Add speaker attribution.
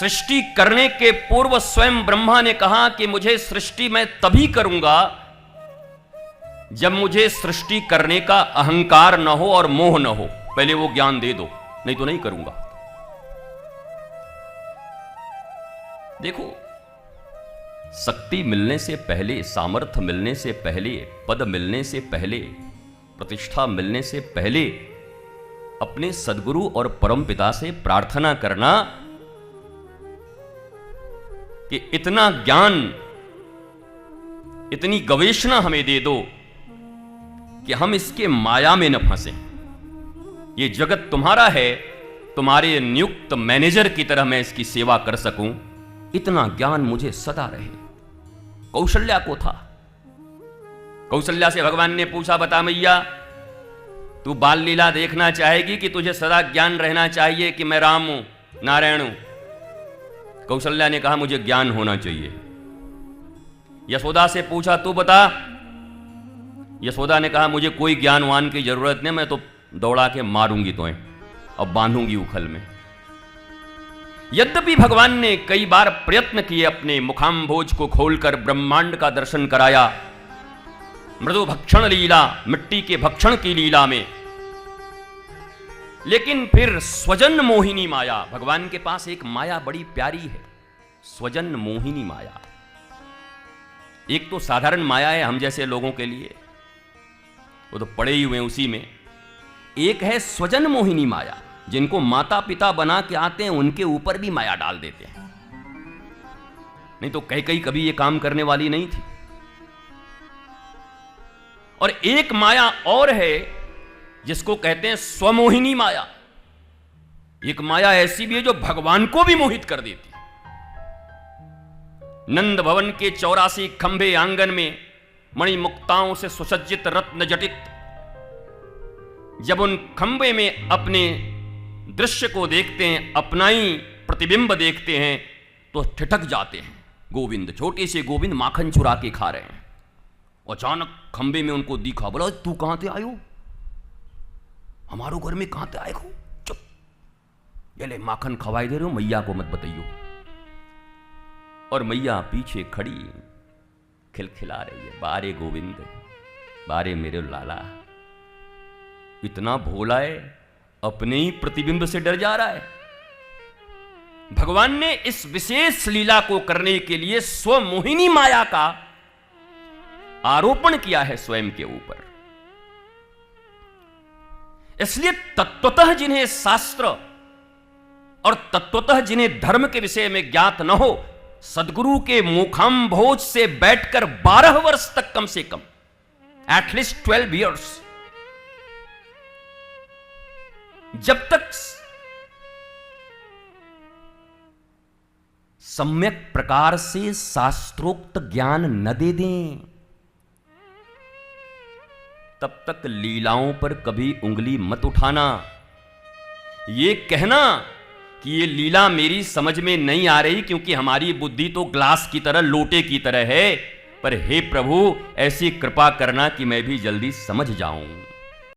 Speaker 1: सृष्टि करने के पूर्व स्वयं ब्रह्मा ने कहा कि मुझे सृष्टि मैं तभी करूंगा जब मुझे सृष्टि करने का अहंकार न हो और मोह न हो। पहले वो ज्ञान दे दो, नहीं तो नहीं करूंगा। देखो, शक्ति मिलने से पहले, सामर्थ्य मिलने से पहले, पद मिलने से पहले, प्रतिष्ठा मिलने से पहले अपने सद्गुरु और परमपिता से प्रार्थना करना कि इतना ज्ञान, इतनी गवेषणा हमें दे दो कि हम इसके माया में न फंसें। ये जगत तुम्हारा है, तुम्हारे नियुक्त मैनेजर की तरह मैं इसकी सेवा कर सकूं, इतना ज्ञान मुझे सदा रहे। कौशल्या को था। कौशल्या से भगवान ने पूछा, बता मैया, तू बाल लीला देखना चाहेगी कि तुझे सदा ज्ञान रहना चाहिए कि मैं राम हूं, नारायण हूं? कौशल्या ने कहा, मुझे ज्ञान होना चाहिए। यशोदा से पूछा, तू बता। यशोदा ने कहा, मुझे कोई ज्ञानवान की जरूरत नहीं, मैं तो दौड़ा के मारूंगी तुम्हें और बांधूंगी उखल में। यद्यपि भगवान ने कई बार प्रयत्न किए, अपने मुखाम्भोज को खोलकर ब्रह्मांड का दर्शन कराया, मृदु भक्षण लीला, मिट्टी के भक्षण की लीला में, लेकिन फिर स्वजन मोहिनी माया, भगवान के पास एक माया बड़ी प्यारी है, स्वजन मोहिनी माया। एक तो साधारण माया है हम जैसे लोगों के लिए, वो तो पड़े ही हुए उसी में। एक है स्वजन मोहिनी माया, जिनको माता पिता बना के आते हैं उनके ऊपर भी माया डाल देते हैं। नहीं तो कई कभी ये काम करने वाली नहीं थी। और एक माया और है जिसको कहते हैं स्वमोहिनी माया। एक माया ऐसी भी है जो भगवान को भी मोहित कर देती। नंद भवन के 84 खंभे आंगन में मणिमुक्ताओं से सुसज्जित रत्न जटित, जब उन खंभे में अपने दृश्य को देखते हैं, अपना ही प्रतिबिंब देखते हैं, तो ठिठक जाते हैं। गोविंद, छोटे से गोविंद माखन चुरा के खा रहे हैं। अचानक खंबे में उनको दिखा, बोला, तू कहां से आयो? हमारो घर में कहां से आए हो? चुप, ये ले माखन खवाई दे रहे हो, मैया को मत बताइयो। और मैया पीछे खड़ी खिलखिला रही है, बारे गोविंद, बारे मेरे लाला, इतना भोला है, अपने ही प्रतिबिंब से डर जा रहा है। भगवान ने इस विशेष लीला को करने के लिए स्वमोहिनी माया का आरोपण किया है स्वयं के ऊपर। इसलिए तत्वतः जिन्हें शास्त्र और तत्वतः जिन्हें धर्म के विषय में ज्ञात न हो, सदगुरु के मुखाम्भोज से बैठकर 12 वर्ष तक, कम से कम एटलीस्ट 12 ईयर्स, जब तक सम्यक प्रकार से शास्त्रोक्त ज्ञान न दे दें, तब तक लीलाओं पर कभी उंगली मत उठाना। ये कहना कि ये लीला मेरी समझ में नहीं आ रही क्योंकि हमारी बुद्धि तो ग्लास की तरह, लोटे की तरह है, पर हे प्रभु ऐसी कृपा करना कि मैं भी जल्दी समझ जाऊं।